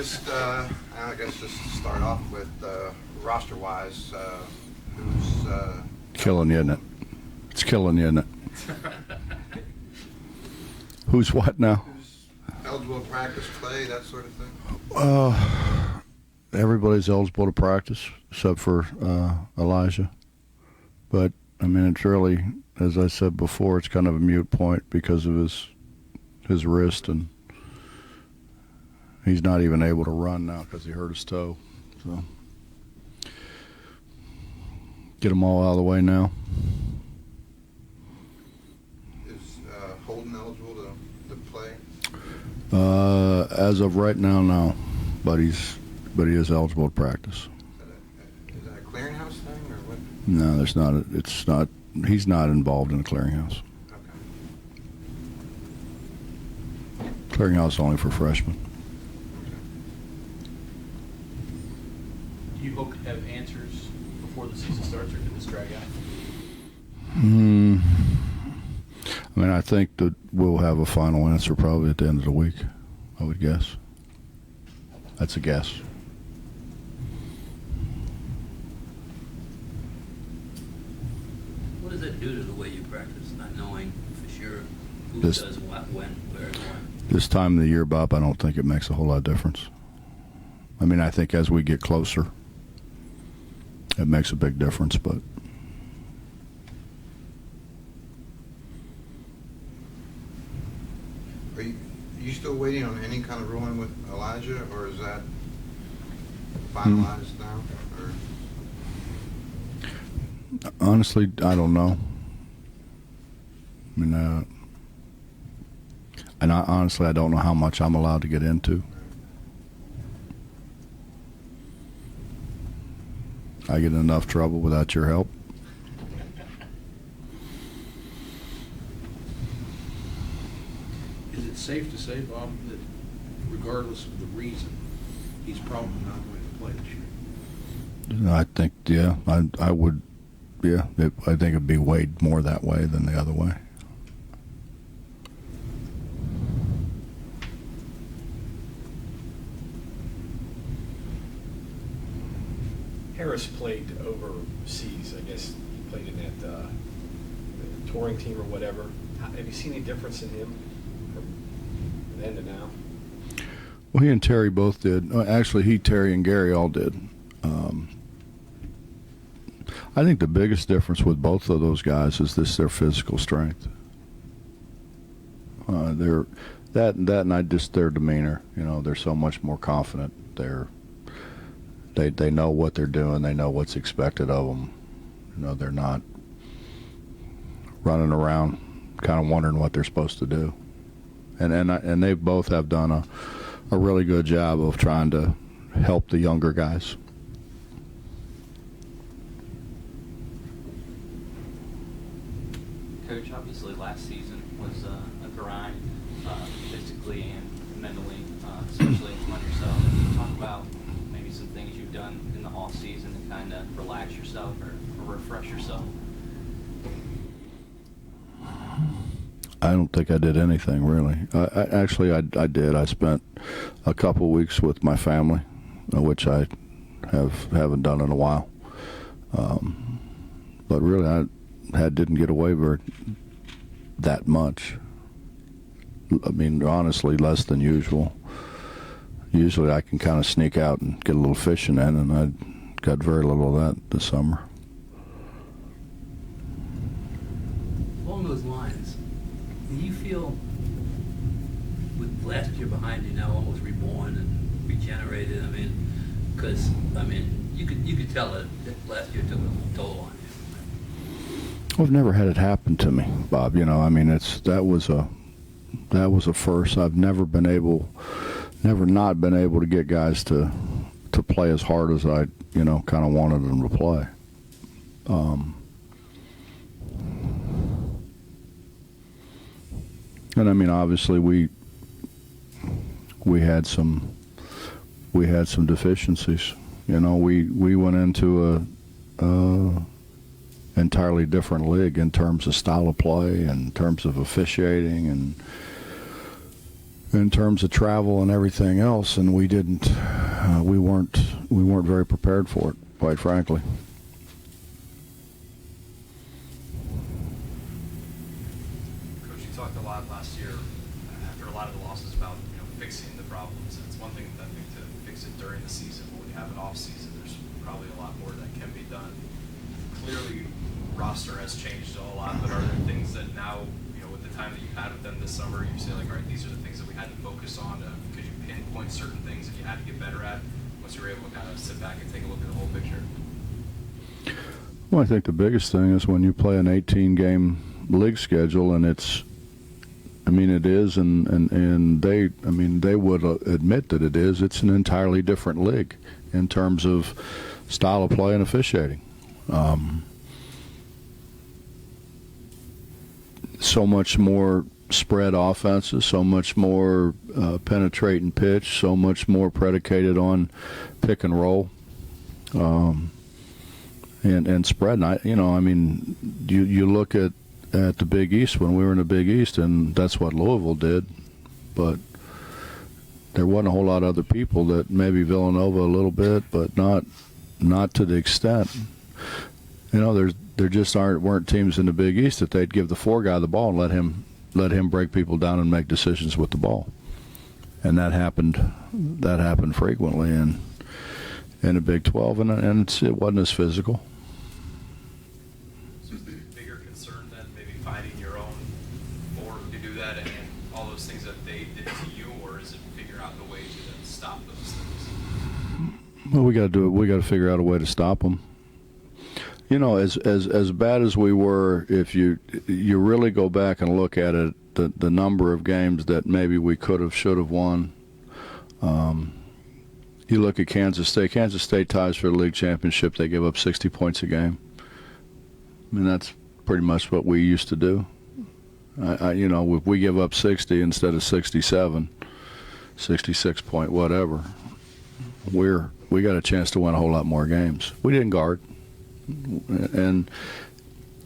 I guess just to start off with roster-wise, who's killing you, isn't it? It's killing you, isn't it? Who's what now? Who's eligible to practice, play, that sort of thing? Everybody's eligible to practice except for Elijah. But, I mean, it's really, as I said before, it's kind of a moot point because of his wrist, and he's not even able to run now because he hurt his toe. So get them all out of the way now. Is Holden eligible to play? As of right now, no. But he is eligible to practice. Is that a clearinghouse thing or what? No, there's not. It's not. He's not involved in the clearinghouse. Okay. Clearinghouse only for freshmen. Do you hope to have answers before the season starts, or could this drag out? I mean, I think that we'll have a final answer probably at the end of the week, I would guess. That's a guess. What does that do to the way you practice, not knowing for sure who This- does what, when, where, and when? This time of the year, Bob, I don't think it makes a whole lot of difference. I mean, I think as we get closer, it makes a big difference, but Are you still waiting on any kind of ruling with Elijah, or is that finalized now? Or honestly, I don't know. I mean, and honestly, I don't know how much I'm allowed to get into. I get in enough trouble without your help. Is it safe to say, Bob, that regardless of the reason, he's probably not going to play this year? I think, yeah, I would, yeah, I think it'd be weighed more that way than the other way. Harris played overseas. I guess he played in that touring team or whatever. Have you seen any difference in him from then to now? Well, he and Terry both did. Actually, Terry, and Gary all did. I think the biggest difference with both of those guys is their physical strength. Their demeanor. You know, they're so much more confident. They know what they're doing. They know what's expected of them. You know, they're not running around kind of wondering what they're supposed to do. And they both have done a really good job of trying to help the younger guys. Coach, obviously last season was a grind, physically and mentally, especially on yourself. Can you talk about maybe some things you've done in the off season to kind of relax yourself or refresh yourself? I don't think I did anything really. I did. I spent a couple weeks with my family, which I haven't done in a while. But really, I didn't get away that much. I mean, honestly, less than usual. Usually, I can kind of sneak out and get a little fishing in, and I got very little of that this summer. Along those lines, do you feel, with last year behind you now, almost reborn and regenerated? I mean, because you could tell that last year took a toll on you. I've never had it happen to me, Bob. You know, I mean, that was a first. I've never not been able to get guys to play as hard as I, kind of wanted them to play. And I mean, obviously we had some deficiencies. You know, we went into a entirely different league in terms of style of play, in terms of officiating, and in terms of travel and everything else, and we weren't very prepared for it, quite frankly. Coach, you talked a lot last year after a lot of the losses about fixing the problems. And it's one thing I think to fix it during the season, but when you have an off season, there's probably a lot more that can be done. Clearly, roster has changed a lot, but are there things that now, with the time that you've had with them this summer, you say like, all right, these are the things that we had to focus on? Could you pinpoint certain things that you had to get better at once you were able to kind of sit back and take a look at the whole picture? Well, I think the biggest thing is when you play an 18-game league schedule, and it is, and they would admit that it is. It's an entirely different league in terms of style of play and officiating. So much more spread offenses, so much more penetrate and pitch, so much more predicated on pick and roll, and spread. And you look at the Big East when we were in the Big East, and that's what Louisville did, but there wasn't a whole lot of other people that maybe Villanova a little bit, but not to the extent. There just weren't teams in the Big East that they'd give the four guy the ball and let him break people down and make decisions with the ball, and that happened frequently in the Big 12, and it wasn't as physical. So is the bigger concern then maybe finding your own four to do that and all those things that they did to you, or is it figure out the way to then stop those things? Well, we got to do it. We got to figure out a way to stop them. As bad as we were, if you really go back and look at it, the number of games that maybe we could have, should have won. You look at Kansas State. Kansas State ties for the league championship. They give up 60 points a game. That's pretty much what we used to do. If we give up 60 instead of 67, 66 point whatever, we got a chance to win a whole lot more games. We didn't guard. And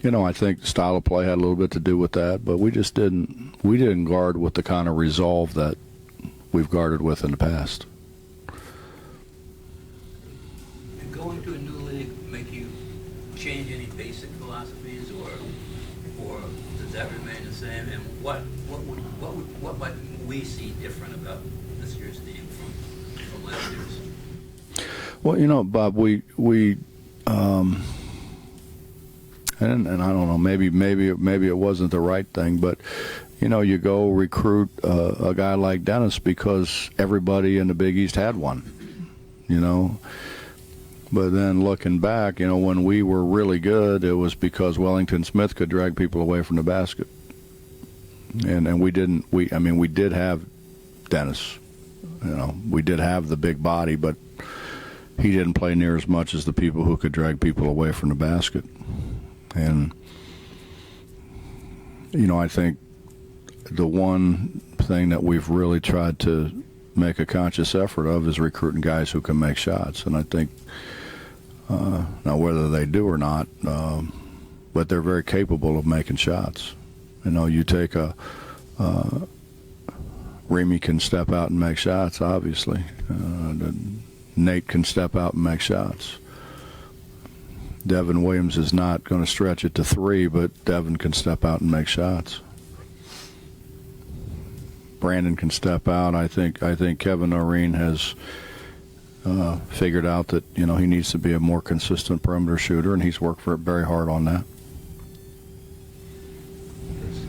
I think style of play had a little bit to do with that, but we didn't guard with the kind of resolve that we've guarded with in the past. And going to a new league make you change any basic philosophies, or does that remain the same? And what might we see different about this year's team from last year's? Well, Bob, we and I don't know, maybe it wasn't the right thing, but you go recruit a guy like Dennis because everybody in the Big East had one, But then looking back, when we were really good, it was because Wellington Smith could drag people away from the basket, and we didn't. We did have Dennis, we did have the big body, but he didn't play near as much as the people who could drag people away from the basket. And, I think the one thing that we've really tried to make a conscious effort of is recruiting guys who can make shots. And I think, now whether they do or not, but they're very capable of making shots. You take Remy can step out and make shots, obviously. Nate can step out and make shots. Devin Williams is not going to stretch it to three, but Devin can step out and make shots. Brandon can step out. I think Kevin Noreen has figured out that he needs to be a more consistent perimeter shooter, and he's worked very hard on that.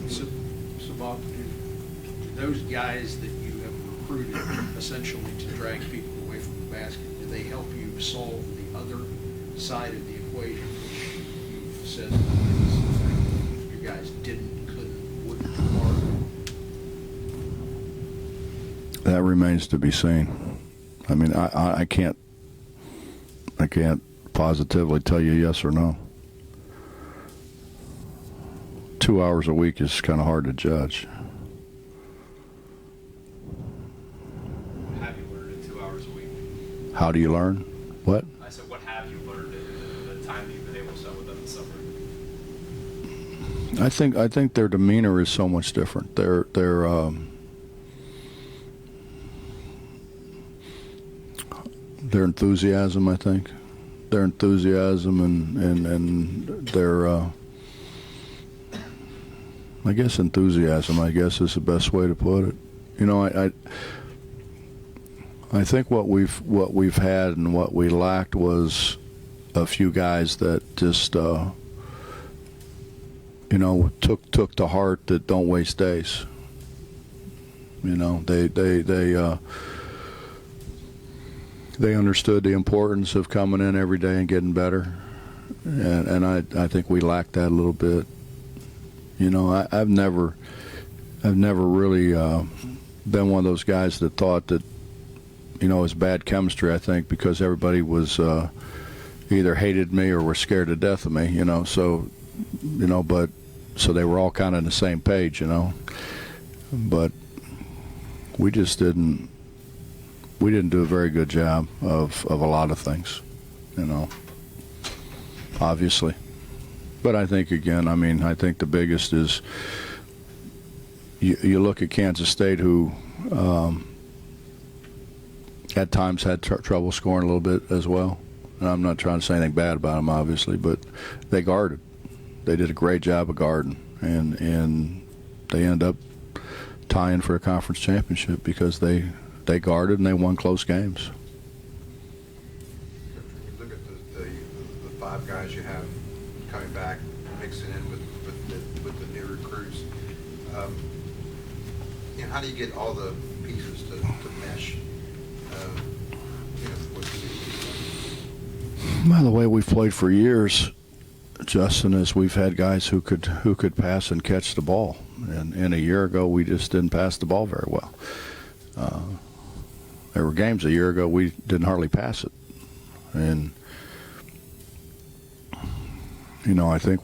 So Bob, do those guys that you have recruited essentially to drag people away from the basket, do they help you solve the other side of the equation, which you've said is you guys couldn't guard? That remains to be seen. I can't positively tell you yes or no. 2 hours a week is kind of hard to judge. What have you learned in 2 hours a week? How do you learn? What? I said, what have you learned in the time that you've been able to spend with them this summer? I think their demeanor is so much different. They're their enthusiasm, I think. Their enthusiasm and their, I guess enthusiasm, I guess, is the best way to put it. You know, I think what we've had and what we lacked was a few guys that just, you know, took to heart that don't waste days. You know, they understood the importance of coming in every day and getting better, and I think we lacked that a little bit. You know, I've never really been one of those guys that thought that, you know, it was bad chemistry. I think because everybody was either hated me or were scared to death of me. You know, so you know, but so they were all kind of on the same page. You know, but we just didn't. We didn't do a very good job of a lot of things, you know, obviously. But I think, again, I mean, I think the biggest is you look at Kansas State, who at times had trouble scoring a little bit as well. And I'm not trying to say anything bad about them, obviously, but they guarded. They did a great job of guarding, and they end up tying for a conference championship because they guarded and they won close games. You look at the five guys you have coming back, mixing in with the new recruits. You know, how do you get all the pieces to mesh? You know, with the By the way, we've played for years, Justin, is we've had guys who could pass and catch the ball, and a year ago we just didn't pass the ball very well. There were games a year ago we didn't hardly pass it, and you know, I think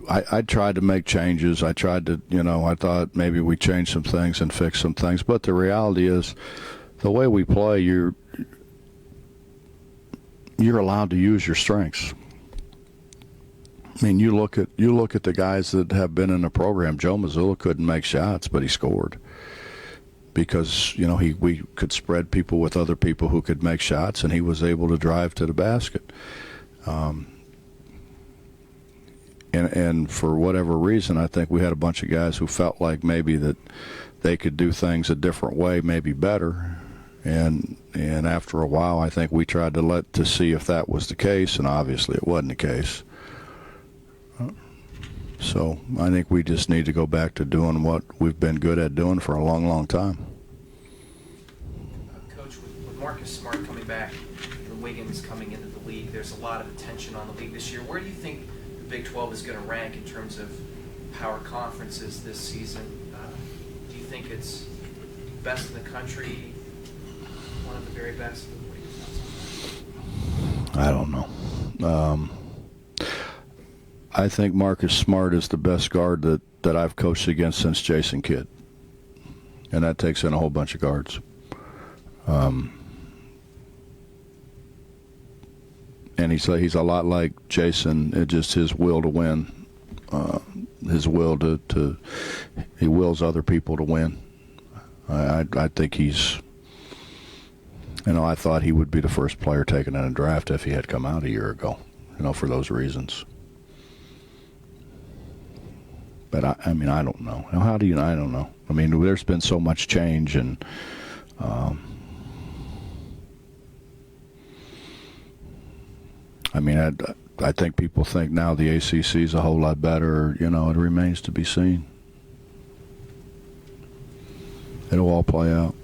I tried to make changes. I tried to, you know, I thought maybe we change some things and fix some things, but the reality is, the way we play, you're allowed to use your strengths. I mean, you look at the guys that have been in the program. Joe Mazzulla couldn't make shots, but he scored because, you know, we could spread people with other people who could make shots, and he was able to drive to the basket. And for whatever reason, I think we had a bunch of guys who felt like maybe that they could do things a different way, maybe better. And after a while, I think we tried to see if that was the case, and obviously it wasn't the case. So I think we just need to go back to doing what we've been good at doing for a long, long time. Coach, with Marcus Smart coming back and Wiggins coming into the league, there's a lot of attention on the league this year. Where do you think the Big 12 is going to rank in terms of power conferences this season? Do you think it's best in the country, one of the very best? What are your thoughts on that? I don't know. I think Marcus Smart is the best guard that I've coached against since Jason Kidd, and that takes in a whole bunch of guards. And he's a lot like Jason. It's just his will to win, his will to he wills other people to win. I think he's. You know, I thought he would be the first player taken in a draft if he had come out a year ago. You know, for those reasons. But I mean, I don't know. How do you? I don't know. I mean, there's been so much change, and I mean, I think people think now the ACC is a whole lot better. You know, it remains to be seen. It'll all play out.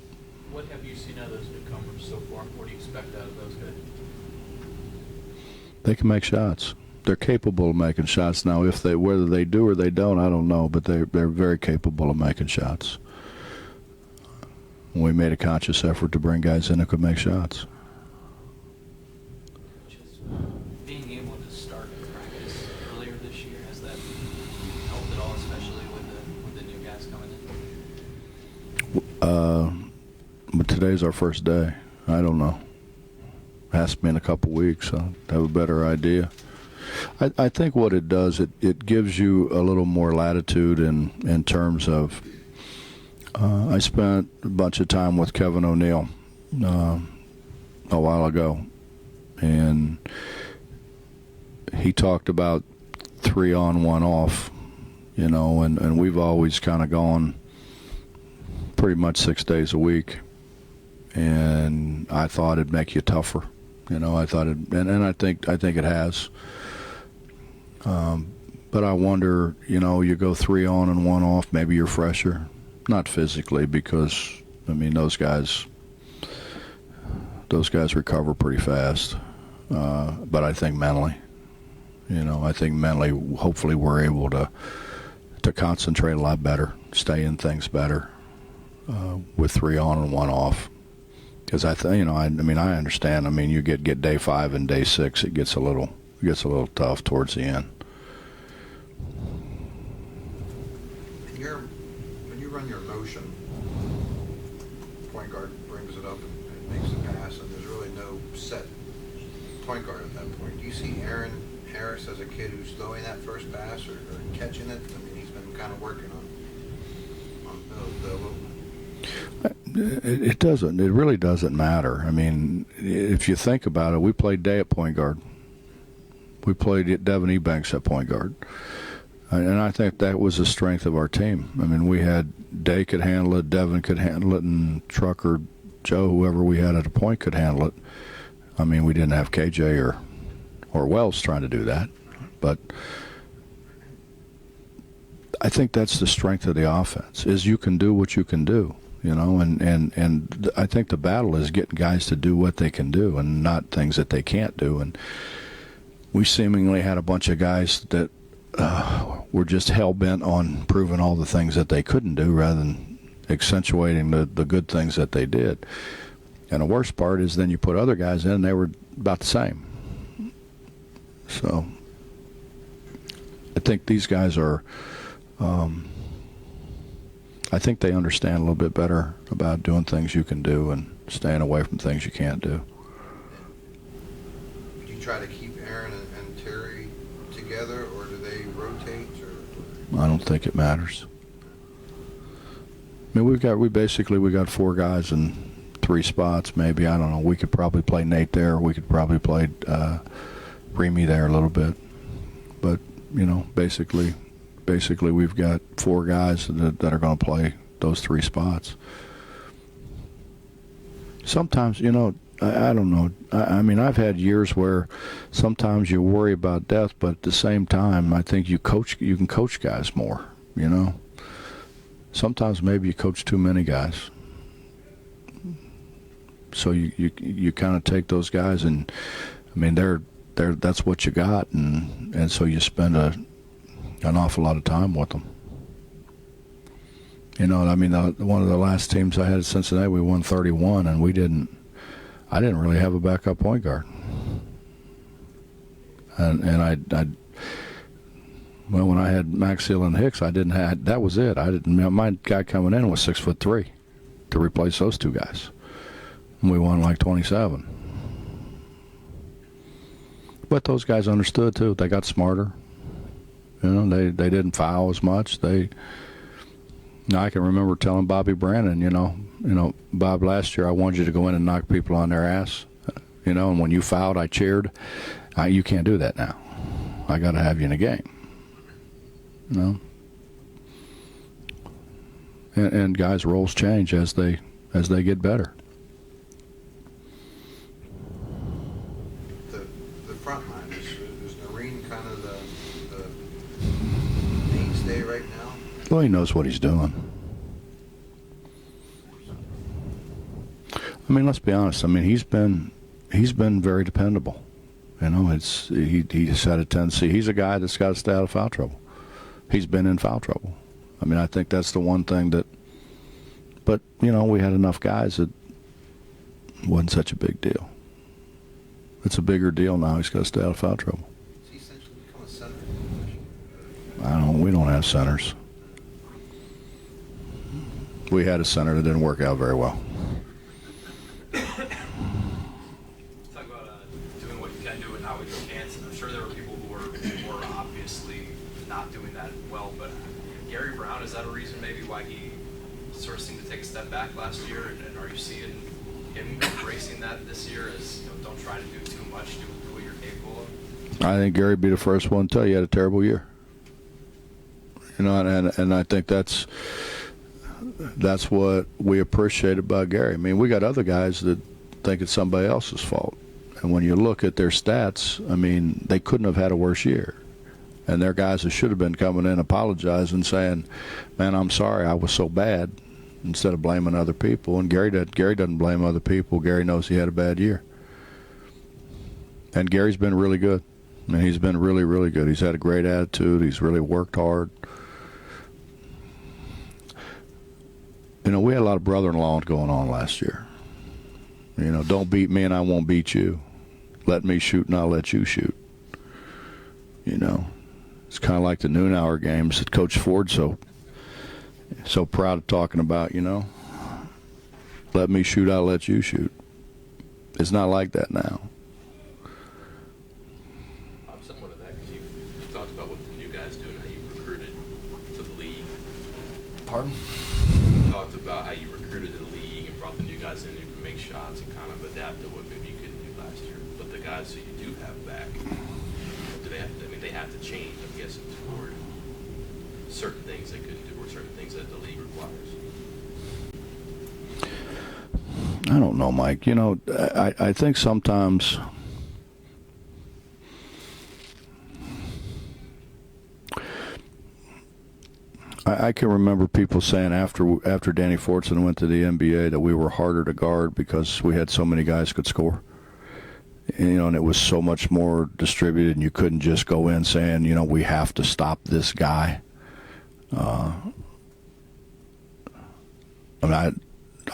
What have you seen out of those newcomers so far? What do you expect out of those guys? They can make shots. They're capable of making shots now. Whether they do or they don't, I don't know. But they're very capable of making shots. We made a conscious effort to bring guys in that could make shots. Just being able to start practice earlier this year, has that helped at all, especially with the new guys coming in? But today's our first day. I don't know. Has to be in a couple weeks. I'll have a better idea. I think what it does, it gives you a little more latitude in terms of. I spent a bunch of time with Kevin O'Neill a while ago, and he talked about 3 on, 1 off, you know, and we've always kind of gone pretty much 6 days a week, and I thought it'd make you tougher, you know. I thought it, and I think it has. But I wonder, you know, you go 3 on and 1 off, maybe you're fresher, not physically, because I mean those guys recover pretty fast, but I think mentally, you know, hopefully we're able to concentrate a lot better, stay in things better with 3 on and 1 off. Because I understand. I mean, you get day 5 and day 6, it gets a little tough towards the end. When you run your motion, point guard brings it up and makes the pass, and there's really no set point guard at that point. Do you see Aaron Harris as a kid who's throwing that first pass or catching it? I mean, he's been kind of working on It doesn't. It really doesn't matter. I mean, if you think about it, we played Day at point guard. We played Devin Ebanks at point guard. And I think that was the strength of our team. I mean, we had Day could handle it, Devin could handle it, and Trucker, Joe, whoever we had at a point could handle it. I mean, we didn't have KJ or Wells trying to do that. But I think that's the strength of the offense, is you can do what you can do, you know, and I think the battle is getting guys to do what they can do and not things that they can't do. And we seemingly had a bunch of guys that were just hell-bent on proving all the things that they couldn't do rather than accentuating the good things that they did. And the worst part is then you put other guys in, and they were about the same. So I think these guys are I think they understand a little bit better about doing things you can do and staying away from things you can't do. Do you try to keep Aaron and Terry together, or do they rotate? Or? I don't think it matters. I mean, we got 4 guys in 3 spots, maybe. I don't know. We could probably play Nate there. We could probably play Remy there a little bit. But, you know, basically we've got 4 guys that are going to play those 3 spots. Sometimes, you know, I don't know. I mean, I've had years where sometimes you worry about depth, but at the same time, I think you can coach guys more, you know. Sometimes maybe you coach too many guys. So you kind of take those guys, and I mean that's what you got, and so you spend an awful lot of time with them. You know, I mean, one of the last teams I had at Cincinnati, we won 31, and I didn't really have a backup point guard. And I when I had Maxill and Hicks, that was it. My guy coming in was 6'3" to replace those 2 guys. And we won like 27. But those guys understood too. They got smarter. You know, they didn't foul as much. I can remember telling Bobby Brandon, you know, Bob, last year I wanted you to go in and knock people on their ass, you know, and when you fouled, I cheered. You can't do that now. I got to have you in a game, you know. And guys' roles change as they get better. The front line is Noreen kind of the mainstay right now? Well, he knows what he's doing. I mean, let's be honest. I mean, he's been very dependable. You know, he's had a tendency. He's a guy that's got to stay out of foul trouble. He's been in foul trouble. I mean, I think that's the one thing that. But you know, we had enough guys that it wasn't such a big deal. It's a bigger deal now. He's got to stay out of foul trouble. Is he essentially become a center? We don't have centers. We had a center that didn't work out very well. Talk about doing what you can do and not what you can't. And I'm sure there were people who were obviously not doing that well, but Gary Browne, is that a reason maybe why he sort of seemed to take a step back last year? And are you seeing him embracing that this year as, don't try to do too much, do what you're capable of? I think Gary'd be the first one to tell you he had a terrible year. And I think that's what we appreciate about Gary. I mean, we got other guys that think it's somebody else's fault. And when you look at their stats, I mean, they couldn't have had a worse year. And they're guys that should have been coming in apologizing, saying, man, I'm sorry, I was so bad, instead of blaming other people. And Gary doesn't blame other people. Gary knows he had a bad year. And Gary's been really good. I mean, he's been really, really good. He's had a great attitude. He's really worked hard. We had a lot of brother-in-law going on last year. Don't beat me and I won't beat you. Let me shoot and I'll let you shoot. It's kind of like the noon hour games that Coach Ford's so proud of talking about, Let me shoot, I'll let you shoot. It's not like that now. Somewhat of that, because you talked about what the new guys do and how you recruited to the league. Pardon? You talked about how you recruited to the league and brought the new guys in who can make shots and kind of adapt to what maybe you couldn't do last year. But the guys who you do have back, do they have to, they have to change, I'm guessing, toward certain things they couldn't do or certain things that the league requires. I don't know, Mike. I think sometimes I can remember people saying after Danny Fortson went to the NBA that we were harder to guard because we had so many guys could score. And it was so much more distributed, and you couldn't just go in saying, we have to stop this guy.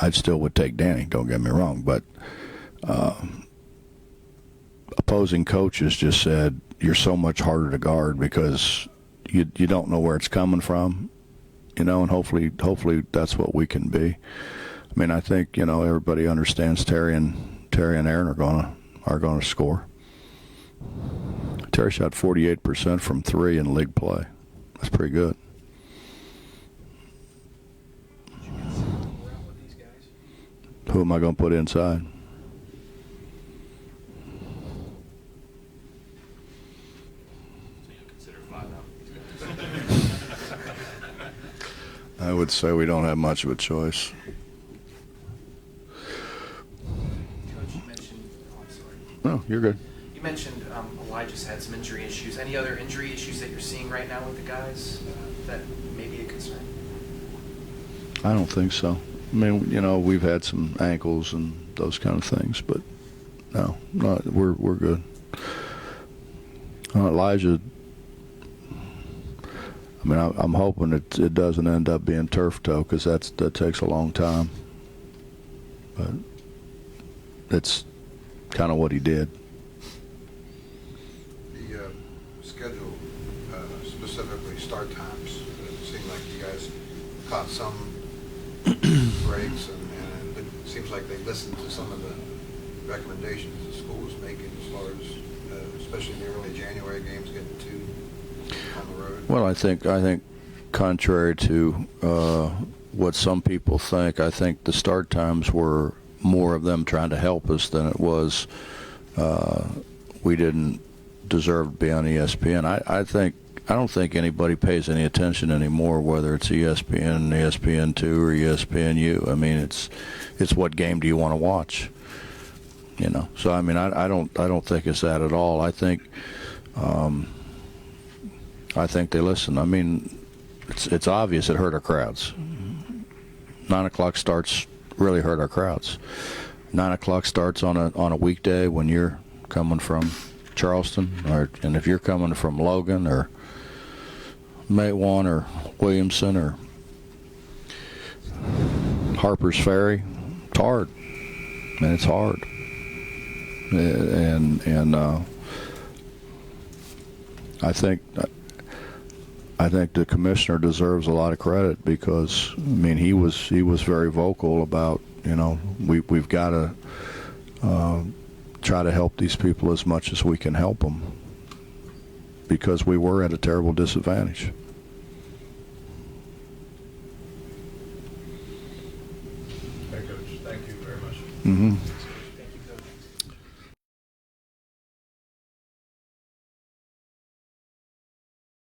I still would take Danny, don't get me wrong, but opposing coaches just said, you're so much harder to guard because you don't know where it's coming from, and hopefully that's what we can be. I mean, I think, everybody understands Terry and Aaron are going to score. Terry shot 48% from 3 in league play. That's pretty good. Who am I going to put inside? So you consider 5 out. I would say we don't have much of a choice. Coach, you mentioned, I'm sorry. No, you're good. You mentioned Elijah's had some injury issues. Any other injury issues that you're seeing right now with the guys that may be a concern? I don't think so. I mean, we've had some ankles and those kind of things, but no, we're good. Elijah, I mean, I'm hoping it doesn't end up being turf toe because that takes a long time. But it's kind of what he did. The schedule, specifically start times, it seemed like you guys caught some breaks, and it seems like they listened to some of the recommendations the school was making as far as, especially in the early January games, getting 2 on the road. Well, I think contrary to what some people think, I think the start times were more of them trying to help us than it was we didn't deserve to be on ESPN. I don't think anybody pays any attention anymore, whether it's ESPN, ESPN2, or ESPNU. I mean, it's what game do you want to watch? So I mean, I don't think it's that at all. I think they listen. I mean, it's obvious it hurt our crowds. 9 o'clock starts really hurt our crowds. 9 o'clock starts on a weekday when you're coming from Charleston, and if you're coming from Logan or Matewan or Williamson or Harper's Ferry, it's hard. And it's hard. And I think the commissioner deserves a lot of credit because I mean he was very vocal about we've got to try to help these people as much as we can help them because we were at a terrible disadvantage. Okay, Coach. Thank you very much. Mm-hmm.